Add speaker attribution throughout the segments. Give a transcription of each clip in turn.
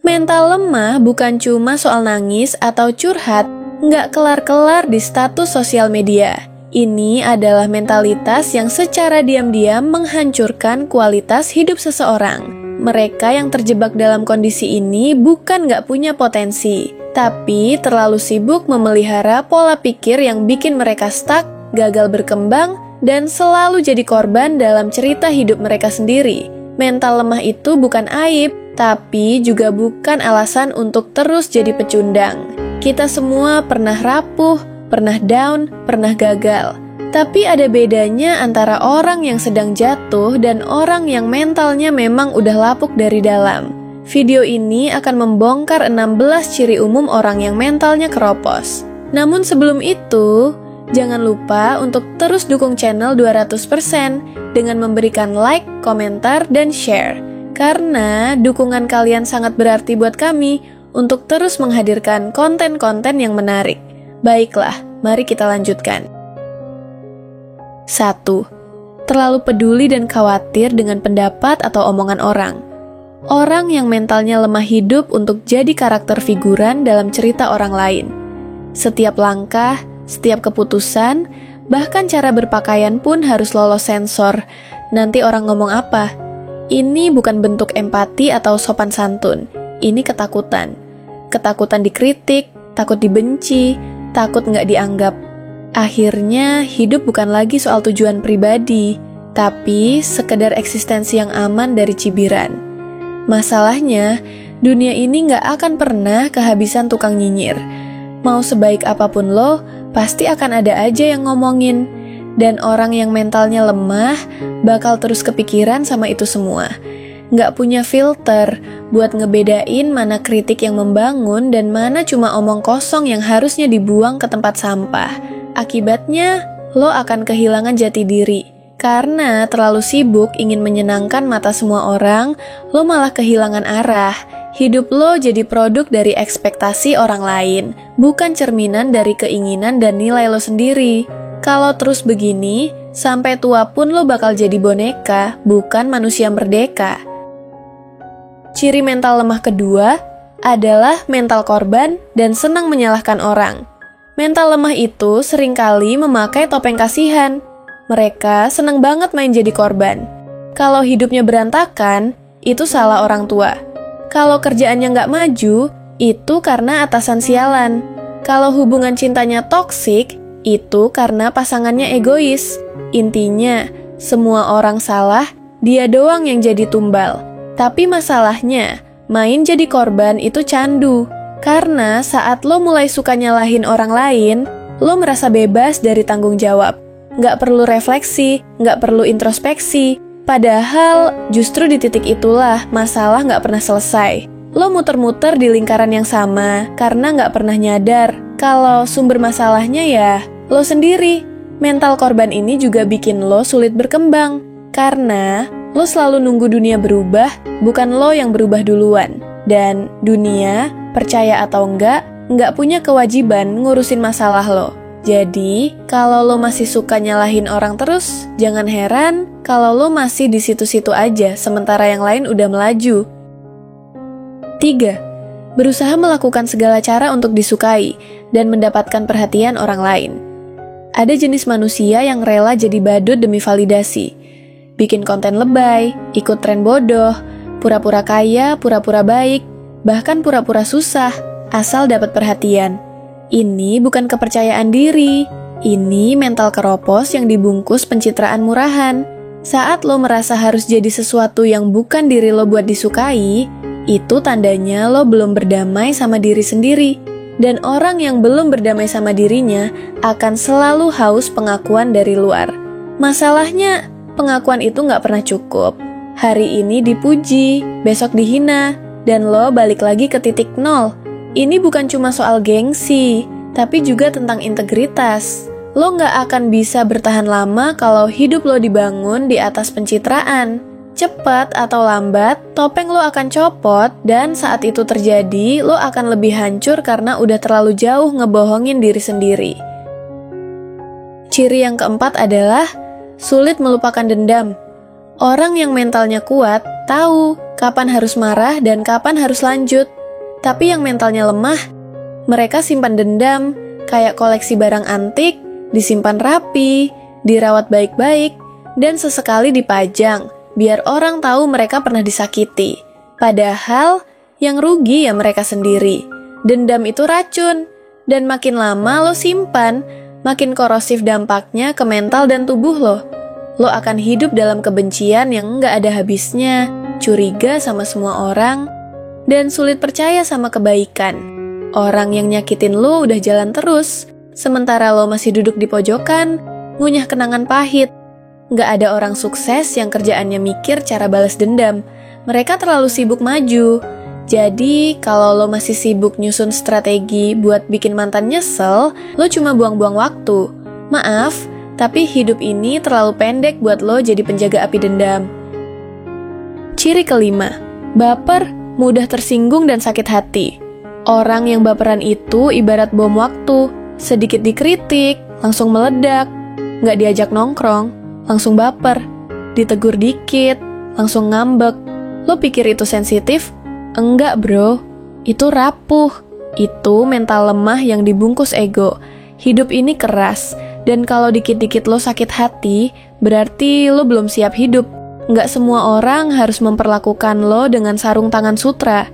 Speaker 1: Mental lemah bukan cuma soal nangis atau curhat, nggak kelar-kelar di status sosial media. Ini adalah mentalitas yang secara diam-diam menghancurkan kualitas hidup seseorang. Mereka yang terjebak dalam kondisi ini bukan nggak punya potensi, tapi terlalu sibuk memelihara pola pikir yang bikin mereka stuck, gagal berkembang, dan selalu jadi korban dalam cerita hidup mereka sendiri. Mental lemah itu bukan aib, tapi juga bukan alasan untuk terus jadi pecundang. Kita semua pernah rapuh, pernah down, pernah gagal. Tapi ada bedanya antara orang yang sedang jatuh dan orang yang mentalnya memang udah lapuk dari dalam. Video ini akan membongkar 16 ciri umum orang yang mentalnya keropos. Namun sebelum itu, jangan lupa untuk terus dukung channel 200% dengan memberikan like, komentar, dan share. Karena dukungan kalian sangat berarti buat kami untuk terus menghadirkan konten-konten yang menarik. Baiklah, mari kita lanjutkan. 1. Terlalu peduli dan khawatir dengan pendapat atau omongan orang. Orang yang mentalnya lemah hidup untuk jadi karakter figuran dalam cerita orang lain. Setiap langkah, setiap keputusan, bahkan cara berpakaian pun harus lolos sensor. Nanti orang ngomong apa? Ini bukan bentuk empati atau sopan santun. Ini ketakutan. Ketakutan dikritik, takut dibenci, takut nggak dianggap. Akhirnya, hidup bukan lagi soal tujuan pribadi, tapi sekedar eksistensi yang aman dari cibiran. Masalahnya, dunia ini nggak akan pernah kehabisan tukang nyinyir. Mau sebaik apapun lo, pasti akan ada aja yang ngomongin. Dan orang yang mentalnya lemah bakal terus kepikiran sama itu semua. Nggak punya filter buat ngebedain mana kritik yang membangun dan mana cuma omong kosong yang harusnya dibuang ke tempat sampah. Akibatnya, lo akan kehilangan jati diri. Karena terlalu sibuk ingin menyenangkan mata semua orang, lo malah kehilangan arah. Hidup lo jadi produk dari ekspektasi orang lain, bukan cerminan dari keinginan dan nilai lo sendiri. Kalau terus begini, sampai tua pun lo bakal jadi boneka, bukan manusia merdeka. Ciri mental lemah kedua adalah mental korban dan senang menyalahkan orang. Mental lemah itu seringkali memakai topeng kasihan. Mereka senang banget main jadi korban. Kalau hidupnya berantakan, itu salah orang tua. Kalau kerjaannya nggak maju, itu karena atasan sialan. Kalau hubungan cintanya toksik, itu karena pasangannya egois. Intinya, semua orang salah, dia doang yang jadi tumbal. Tapi masalahnya, main jadi korban itu candu. Karena saat lo mulai suka nyalahin orang lain, lo merasa bebas dari tanggung jawab. Nggak perlu refleksi, nggak perlu introspeksi. Padahal justru di titik itulah masalah nggak pernah selesai. Lo muter-muter di lingkaran yang sama karena nggak pernah nyadar kalau sumber masalahnya ya lo sendiri. Mental korban ini juga bikin lo sulit berkembang karena lo selalu nunggu dunia berubah, bukan lo yang berubah duluan. Dan dunia, percaya atau nggak punya kewajiban ngurusin masalah lo. Jadi, kalau lo masih suka nyalahin orang terus, jangan heran kalau lo masih di situ-situ aja sementara yang lain udah melaju. 3. Berusaha melakukan segala cara untuk disukai dan mendapatkan perhatian orang lain. Ada jenis manusia yang rela jadi badut demi validasi. Bikin konten lebay, ikut tren bodoh, pura-pura kaya, pura-pura baik, bahkan pura-pura susah, asal dapat perhatian. Ini bukan kepercayaan diri, ini mental keropos yang dibungkus pencitraan murahan. Saat lo merasa harus jadi sesuatu yang bukan diri lo buat disukai, itu tandanya lo belum berdamai sama diri sendiri. Dan orang yang belum berdamai sama dirinya akan selalu haus pengakuan dari luar. Masalahnya, pengakuan itu nggak pernah cukup. Hari ini dipuji, besok dihina, dan lo balik lagi ke titik nol. Ini bukan cuma soal gengsi, tapi juga tentang integritas. Lo nggak akan bisa bertahan lama kalau hidup lo dibangun di atas pencitraan. Cepat atau lambat, topeng lo akan copot, dan saat itu terjadi, lo akan lebih hancur karena udah terlalu jauh ngebohongin diri sendiri. Ciri yang keempat adalah sulit melupakan dendam. Orang yang mentalnya kuat tahu kapan harus marah dan kapan harus lanjut. Tapi yang mentalnya lemah, mereka simpan dendam, kayak koleksi barang antik, disimpan rapi, dirawat baik-baik, dan sesekali dipajang, biar orang tahu mereka pernah disakiti. Padahal, yang rugi ya mereka sendiri. Dendam itu racun, dan makin lama lo simpan, makin korosif dampaknya ke mental dan tubuh lo. Lo akan hidup dalam kebencian yang nggak ada habisnya, curiga sama semua orang, dan sulit percaya sama kebaikan. Orang yang nyakitin lo udah jalan terus, sementara lo masih duduk di pojokan, ngunyah kenangan pahit. Nggak ada orang sukses yang kerjaannya mikir cara balas dendam. Mereka terlalu sibuk maju. Jadi, kalau lo masih sibuk nyusun strategi buat bikin mantan nyesel, lo cuma buang-buang waktu. Maaf, tapi hidup ini terlalu pendek buat lo jadi penjaga api dendam. Ciri kelima, baper, mudah tersinggung dan sakit hati. Orang yang baperan itu ibarat bom waktu, sedikit dikritik, langsung meledak. Nggak diajak nongkrong, langsung baper. Ditegur dikit, langsung ngambek. Lo pikir itu sensitif? Enggak bro, itu rapuh. Itu mental lemah yang dibungkus ego. Hidup ini keras, dan kalau dikit-dikit lo sakit hati, berarti lo belum siap hidup. Nggak semua orang harus memperlakukan lo dengan sarung tangan sutra.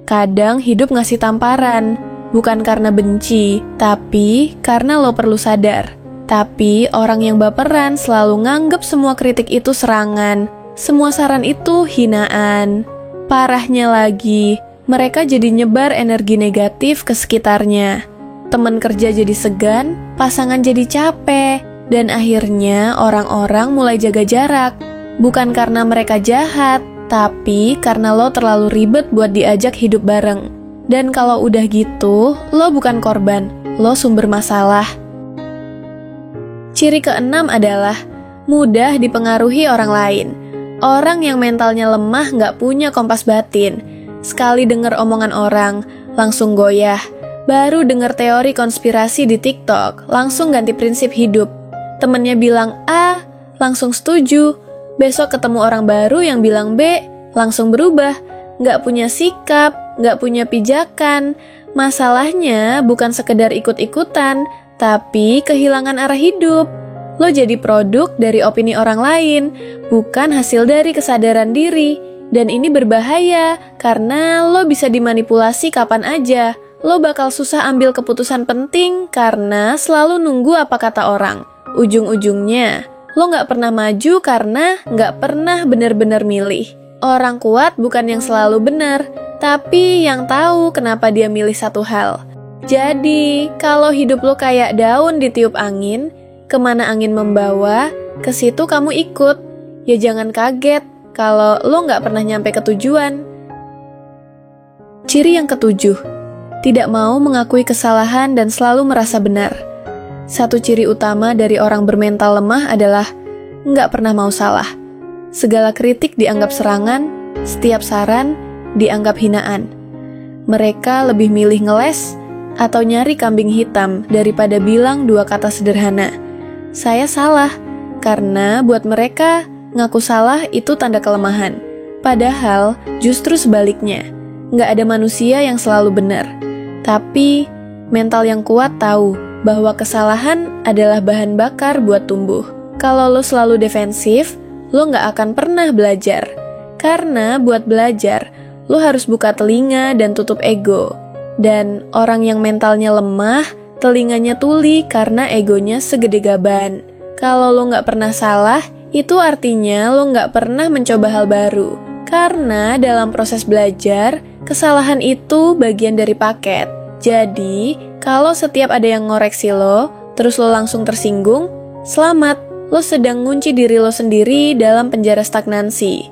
Speaker 1: Kadang hidup ngasih tamparan, bukan karena benci, tapi karena lo perlu sadar. Tapi orang yang baperan selalu nganggep semua kritik itu serangan, semua saran itu hinaan. Parahnya lagi, mereka jadi nyebar energi negatif ke sekitarnya. Teman kerja jadi segan, pasangan jadi capek, dan akhirnya orang-orang mulai jaga jarak. Bukan karena mereka jahat, tapi karena lo terlalu ribet buat diajak hidup bareng. Dan kalau udah gitu, lo bukan korban, lo sumber masalah. Ciri keenam adalah mudah dipengaruhi orang lain. Orang yang mentalnya lemah nggak punya kompas batin. Sekali denger omongan orang, langsung goyah. Baru denger teori konspirasi di TikTok, langsung ganti prinsip hidup. Temennya bilang A, langsung setuju. Besok ketemu orang baru yang bilang B, langsung berubah. Nggak punya sikap, nggak punya pijakan. Masalahnya bukan sekedar ikut-ikutan, tapi kehilangan arah hidup. Lo jadi produk dari opini orang lain, bukan hasil dari kesadaran diri. Dan ini berbahaya, karena lo bisa dimanipulasi kapan aja. Lo bakal susah ambil keputusan penting, karena selalu nunggu apa kata orang. Ujung-ujungnya, lo gak pernah maju karena gak pernah benar-benar milih. Orang kuat bukan yang selalu benar, tapi yang tahu kenapa dia milih satu hal. Jadi, kalau hidup lo kayak daun ditiup angin, kemana angin membawa, ke situ kamu ikut. Ya jangan kaget kalau lo nggak pernah nyampe ke tujuan. Ciri yang ketujuh, tidak mau mengakui kesalahan dan selalu merasa benar. Satu ciri utama dari orang bermental lemah adalah nggak pernah mau salah. Segala kritik dianggap serangan, setiap saran dianggap hinaan. Mereka lebih milih ngeles atau nyari kambing hitam daripada bilang dua kata sederhana. Saya salah, karena buat mereka, ngaku salah itu tanda kelemahan. Padahal, justru sebaliknya, nggak ada manusia yang selalu benar. Tapi, mental yang kuat tahu bahwa kesalahan adalah bahan bakar buat tumbuh. Kalau lo selalu defensif, lo nggak akan pernah belajar. Karena buat belajar, lo harus buka telinga dan tutup ego. Dan orang yang mentalnya lemah, telinganya tuli karena egonya segede gaban. Kalau lo nggak pernah salah, itu artinya lo nggak pernah mencoba hal baru. Karena dalam proses belajar, kesalahan itu bagian dari paket. Jadi, kalau setiap ada yang ngoreksi lo, terus lo langsung tersinggung, selamat, lo sedang ngunci diri lo sendiri dalam penjara stagnansi.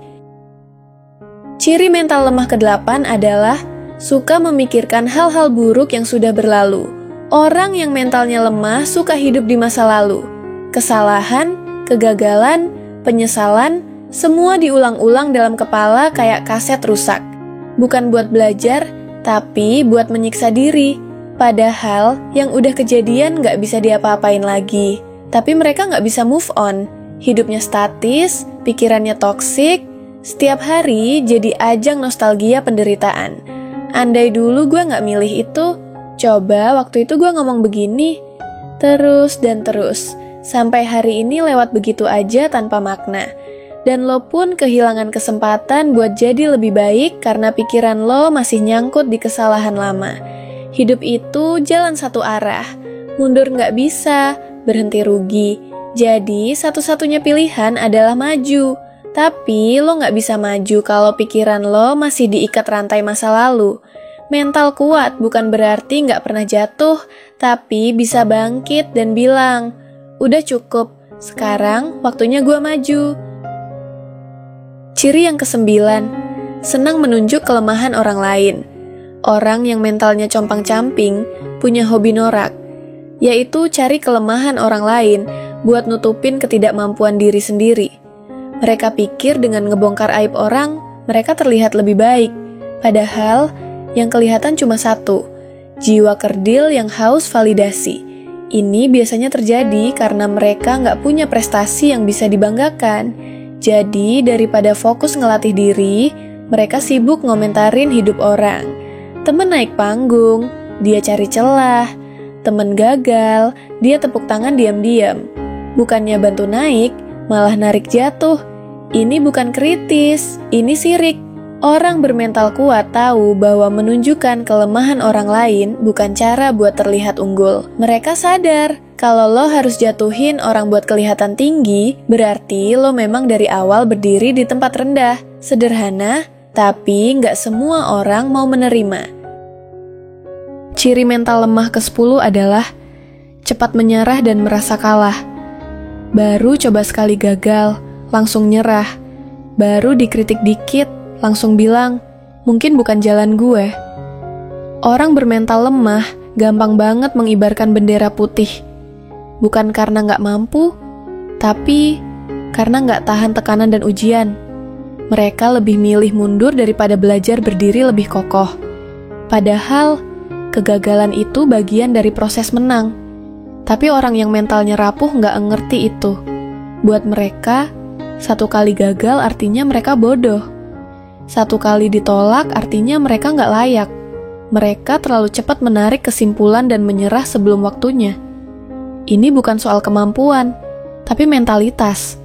Speaker 1: Ciri mental lemah ke-8 adalah suka memikirkan hal-hal buruk yang sudah berlalu. Orang yang mentalnya lemah suka hidup di masa lalu. Kesalahan, kegagalan, penyesalan, semua diulang-ulang dalam kepala kayak kaset rusak. Bukan buat belajar, tapi buat menyiksa diri. Padahal yang udah kejadian gak bisa diapa-apain lagi. Tapi mereka gak bisa move on. Hidupnya statis, pikirannya toksik, setiap hari jadi ajang nostalgia penderitaan. Andai dulu gue gak milih itu, coba waktu itu gue ngomong begini. Terus dan terus, sampai hari ini lewat begitu aja tanpa makna. Dan lo pun kehilangan kesempatan buat jadi lebih baik karena pikiran lo masih nyangkut di kesalahan lama. Hidup itu jalan satu arah, mundur gak bisa, berhenti rugi. Jadi satu-satunya pilihan adalah maju. Tapi lo gak bisa maju kalau pikiran lo masih diikat rantai masa lalu. Mental kuat bukan berarti gak pernah jatuh, tapi bisa bangkit dan bilang, udah cukup, sekarang waktunya gue maju. Ciri yang ke-9, senang menunjuk kelemahan orang lain. Orang yang mentalnya compang-camping punya hobi norak, yaitu cari kelemahan orang lain buat nutupin ketidakmampuan diri sendiri. Mereka pikir dengan ngebongkar aib orang, mereka terlihat lebih baik. Padahal, yang kelihatan cuma satu, jiwa kerdil yang haus validasi. Ini biasanya terjadi karena mereka nggak punya prestasi yang bisa dibanggakan. Jadi, daripada fokus ngelatih diri, mereka sibuk ngomentarin hidup orang. Temen naik panggung, dia cari celah. Temen gagal, dia tepuk tangan diam-diam. Bukannya bantu naik, malah narik jatuh. Ini bukan kritis, ini sirik. Orang bermental kuat tahu bahwa menunjukkan kelemahan orang lain bukan cara buat terlihat unggul. Mereka sadar, kalau lo harus jatuhin orang buat kelihatan tinggi, berarti lo memang dari awal berdiri di tempat rendah. Sederhana, tapi nggak semua orang mau menerima. Ciri mental lemah ke-10 adalah cepat menyerah dan merasa kalah. Baru coba sekali gagal, langsung nyerah. Baru dikritik dikit, langsung bilang, mungkin bukan jalan gue. Orang bermental lemah gampang banget mengibarkan bendera putih. Bukan karena nggak mampu, tapi karena nggak tahan tekanan dan ujian. Mereka lebih milih mundur daripada belajar berdiri lebih kokoh. Padahal, kegagalan itu bagian dari proses menang. Tapi orang yang mentalnya rapuh nggak ngerti itu. Buat mereka, satu kali gagal artinya mereka bodoh. Satu kali ditolak artinya mereka nggak layak. Mereka terlalu cepat menarik kesimpulan dan menyerah sebelum waktunya. Ini bukan soal kemampuan, tapi mentalitas.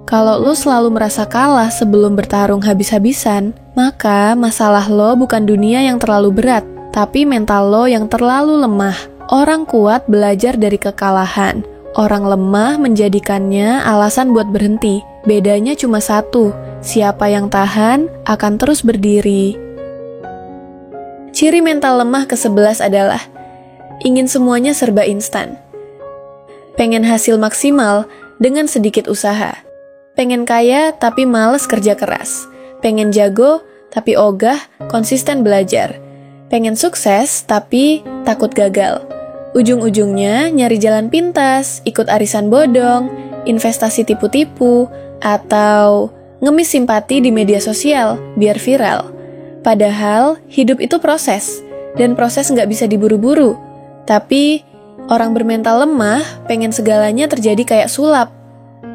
Speaker 1: Kalau lo selalu merasa kalah sebelum bertarung habis-habisan, maka masalah lo bukan dunia yang terlalu berat, tapi mental lo yang terlalu lemah. Orang kuat belajar dari kekalahan. Orang lemah menjadikannya alasan buat berhenti. Bedanya cuma satu, siapa yang tahan akan terus berdiri. Ciri mental lemah ke-11 adalah ingin semuanya serba instan. Pengen hasil maksimal dengan sedikit usaha. Pengen kaya tapi males kerja keras. Pengen jago tapi ogah konsisten belajar. Pengen sukses tapi takut gagal. Ujung-ujungnya nyari jalan pintas, ikut arisan bodong, investasi tipu-tipu, atau ngemis simpati di media sosial biar viral. Padahal hidup itu proses, dan proses nggak bisa diburu-buru. Tapi orang bermental lemah pengen segalanya terjadi kayak sulap.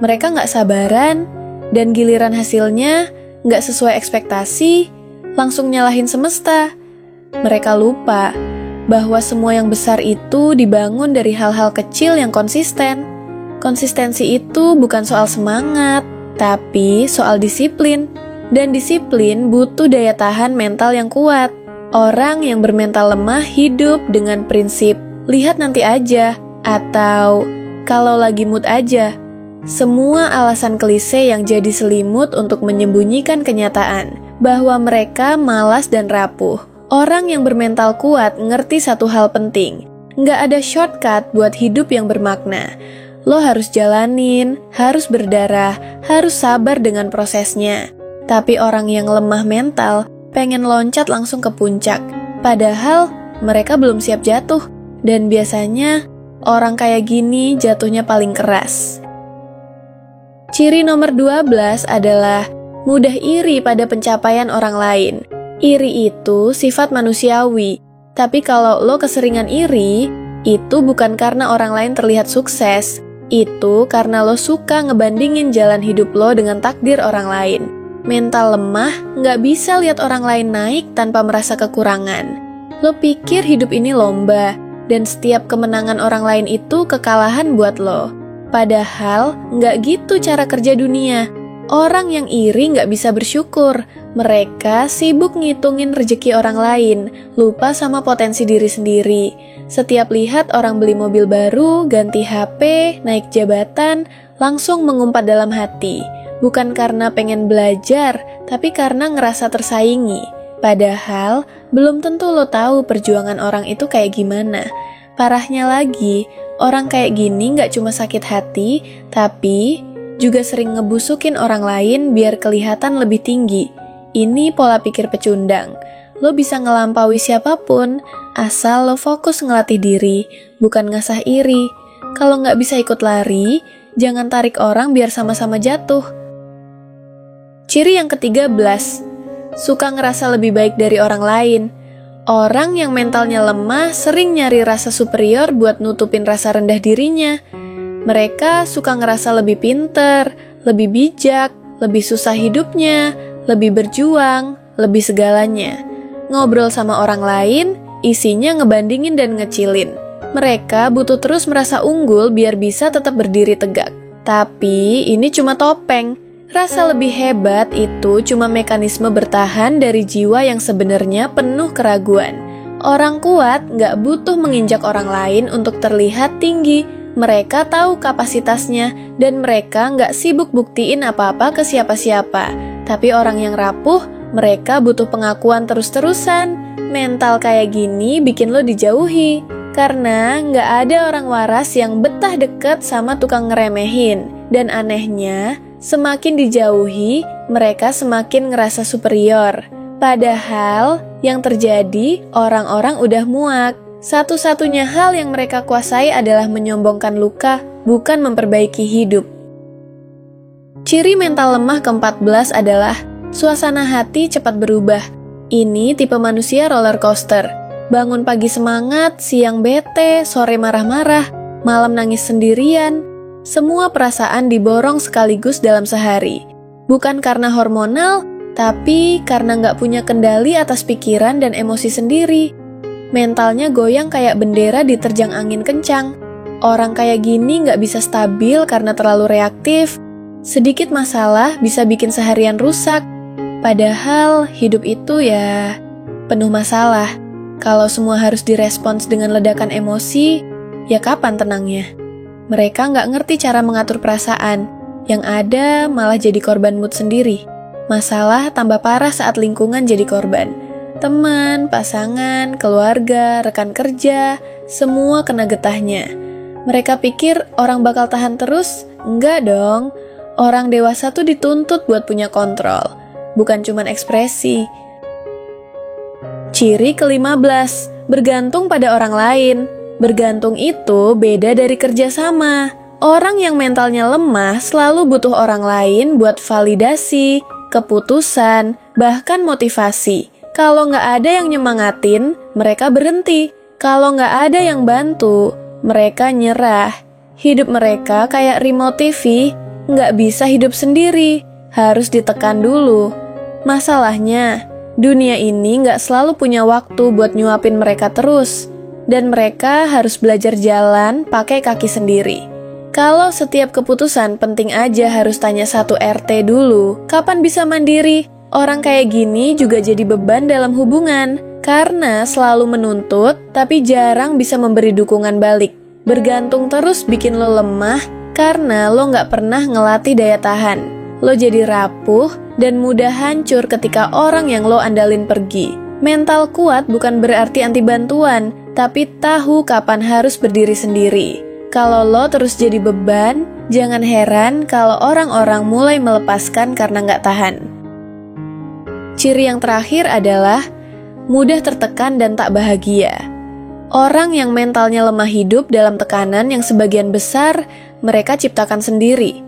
Speaker 1: Mereka nggak sabaran, dan giliran hasilnya nggak sesuai ekspektasi, langsung nyalahin semesta. Mereka lupa bahwa semua yang besar itu dibangun dari hal-hal kecil yang konsisten. Konsistensi itu bukan soal semangat, tapi soal disiplin. Dan disiplin butuh daya tahan mental yang kuat. Orang yang bermental lemah hidup dengan prinsip lihat nanti aja, atau kalau lagi mood aja. Semua alasan klise yang jadi selimut untuk menyembunyikan kenyataan bahwa mereka malas dan rapuh. Orang yang bermental kuat ngerti satu hal penting. Nggak ada shortcut buat hidup yang bermakna. Lo harus jalanin, harus berdarah, harus sabar dengan prosesnya. Tapi orang yang lemah mental pengen loncat langsung ke puncak. Padahal mereka belum siap jatuh. Dan biasanya orang kayak gini jatuhnya paling keras. Ciri nomor 12 adalah mudah iri pada pencapaian orang lain. Iri itu sifat manusiawi. Tapi kalau lo keseringan iri, itu bukan karena orang lain terlihat sukses. Itu karena lo suka ngebandingin jalan hidup lo dengan takdir orang lain. Mental lemah nggak bisa lihat orang lain naik tanpa merasa kekurangan. Lo pikir hidup ini lomba, dan setiap kemenangan orang lain itu kekalahan buat lo. Padahal nggak gitu cara kerja dunia. Orang yang iri nggak bisa bersyukur. Mereka sibuk ngitungin rezeki orang lain, lupa sama potensi diri sendiri. Setiap lihat orang beli mobil baru, ganti HP, naik jabatan, langsung mengumpat dalam hati. Bukan karena pengen belajar, tapi karena ngerasa tersaingi. Padahal, belum tentu lo tahu perjuangan orang itu kayak gimana. Parahnya lagi, orang kayak gini nggak cuma sakit hati, tapi juga sering ngebusukin orang lain biar kelihatan lebih tinggi. Ini pola pikir pecundang. Lo bisa ngelampaui siapapun, asal lo fokus ngelatih diri, bukan ngasah iri. Kalau nggak bisa ikut lari, jangan tarik orang biar sama-sama jatuh. Ciri yang ke-13, suka ngerasa lebih baik dari orang lain. Orang yang mentalnya lemah sering nyari rasa superior buat nutupin rasa rendah dirinya. Mereka suka ngerasa lebih pinter, lebih bijak, lebih susah hidupnya, lebih berjuang, lebih segalanya. Ngobrol sama orang lain, isinya ngebandingin dan ngecilin. Mereka butuh terus merasa unggul biar bisa tetap berdiri tegak. Tapi ini cuma topeng. Rasa lebih hebat itu cuma mekanisme bertahan dari jiwa yang sebenarnya penuh keraguan. Orang kuat nggak butuh menginjak orang lain untuk terlihat tinggi. Mereka tahu kapasitasnya dan mereka nggak sibuk buktiin apa-apa ke siapa-siapa. Tapi orang yang rapuh, mereka butuh pengakuan terus-terusan. Mental kayak gini bikin lo dijauhi. Karena nggak ada orang waras yang betah deket sama tukang ngeremehin. Dan anehnya, semakin dijauhi, mereka semakin ngerasa superior. Padahal, yang terjadi, orang-orang udah muak. Satu-satunya hal yang mereka kuasai adalah menyombongkan luka, bukan memperbaiki hidup. Ciri mental lemah ke-14 adalah suasana hati cepat berubah. Ini tipe manusia roller coaster. Bangun pagi semangat, siang bete, sore marah-marah, malam nangis sendirian. Semua perasaan diborong sekaligus dalam sehari. Bukan karena hormonal, tapi karena nggak punya kendali atas pikiran dan emosi sendiri. Mentalnya goyang kayak bendera diterjang angin kencang. Orang kayak gini nggak bisa stabil karena terlalu reaktif. Sedikit masalah bisa bikin seharian rusak. Padahal hidup itu ya penuh masalah. Kalau semua harus direspons dengan ledakan emosi, ya kapan tenangnya? Mereka nggak ngerti cara mengatur perasaan. Yang ada malah jadi korban mood sendiri. Masalah tambah parah saat lingkungan jadi korban. Teman, pasangan, keluarga, rekan kerja, semua kena getahnya. Mereka pikir orang bakal tahan terus? Enggak dong. Orang dewasa tuh dituntut buat punya kontrol, bukan cuman ekspresi. Ciri ke-15, bergantung pada orang lain. Bergantung itu beda dari kerjasama. Orang yang mentalnya lemah selalu butuh orang lain buat validasi, keputusan, bahkan motivasi. Kalau nggak ada yang nyemangatin, mereka berhenti. Kalau nggak ada yang bantu, mereka nyerah. Hidup mereka kayak remote TV, nggak bisa hidup sendiri, harus ditekan dulu. Masalahnya, dunia ini nggak selalu punya waktu buat nyuapin mereka terus. Dan mereka harus belajar jalan pakai kaki sendiri. Kalau setiap keputusan penting aja harus tanya satu RT dulu, kapan bisa mandiri? Orang kayak gini juga jadi beban dalam hubungan, karena selalu menuntut tapi jarang bisa memberi dukungan balik. Bergantung terus bikin lo lemah, karena lo nggak pernah ngelatih daya tahan. Lo jadi rapuh dan mudah hancur ketika orang yang lo andalin pergi. Mental kuat bukan berarti anti bantuan, tapi tahu kapan harus berdiri sendiri. Kalau lo terus jadi beban, jangan heran kalau orang-orang mulai melepaskan karena nggak tahan. Ciri yang terakhir adalah mudah tertekan dan tak bahagia. Orang yang mentalnya lemah hidup dalam tekanan yang sebagian besar mereka ciptakan sendiri.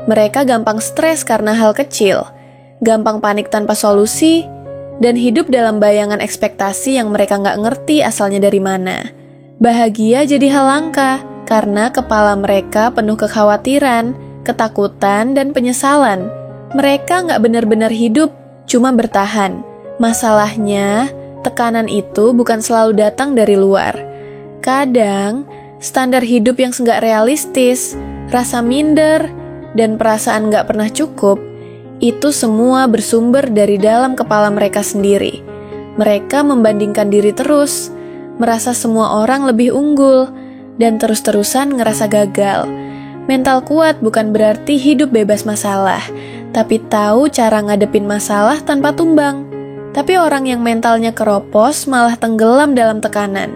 Speaker 1: Mereka gampang stres karena hal kecil, gampang panik tanpa solusi, dan hidup dalam bayangan ekspektasi yang mereka nggak ngerti asalnya dari mana. Bahagia jadi hal langka, karena kepala mereka penuh kekhawatiran, ketakutan, dan penyesalan. Mereka nggak benar-benar hidup, cuma bertahan. Masalahnya, tekanan itu bukan selalu datang dari luar. Kadang, standar hidup yang nggak realistis, rasa minder, dan perasaan nggak pernah cukup, itu semua bersumber dari dalam kepala mereka sendiri. Mereka membandingkan diri terus, merasa semua orang lebih unggul, dan terus-terusan ngerasa gagal. Mental kuat bukan berarti hidup bebas masalah, tapi tahu cara ngadepin masalah tanpa tumbang. Tapi orang yang mentalnya keropos malah tenggelam dalam tekanan.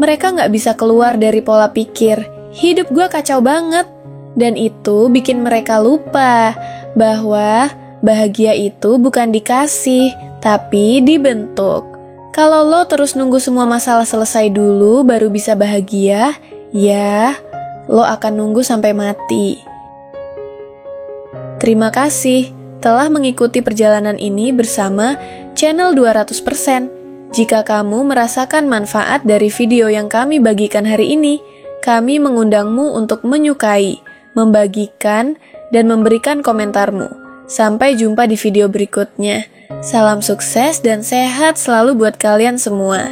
Speaker 1: Mereka nggak bisa keluar dari pola pikir, hidup gue kacau banget. Dan itu bikin mereka lupa bahwa bahagia itu bukan dikasih, tapi dibentuk. Kalau lo terus nunggu semua masalah selesai dulu baru bisa bahagia, ya lo akan nunggu sampai mati. Terima kasih telah mengikuti perjalanan ini bersama channel 200%. Jika kamu merasakan manfaat dari video yang kami bagikan hari ini, kami mengundangmu untuk menyukai, membagikan, dan memberikan komentarmu. Sampai jumpa di video berikutnya. Salam sukses dan sehat selalu buat kalian semua.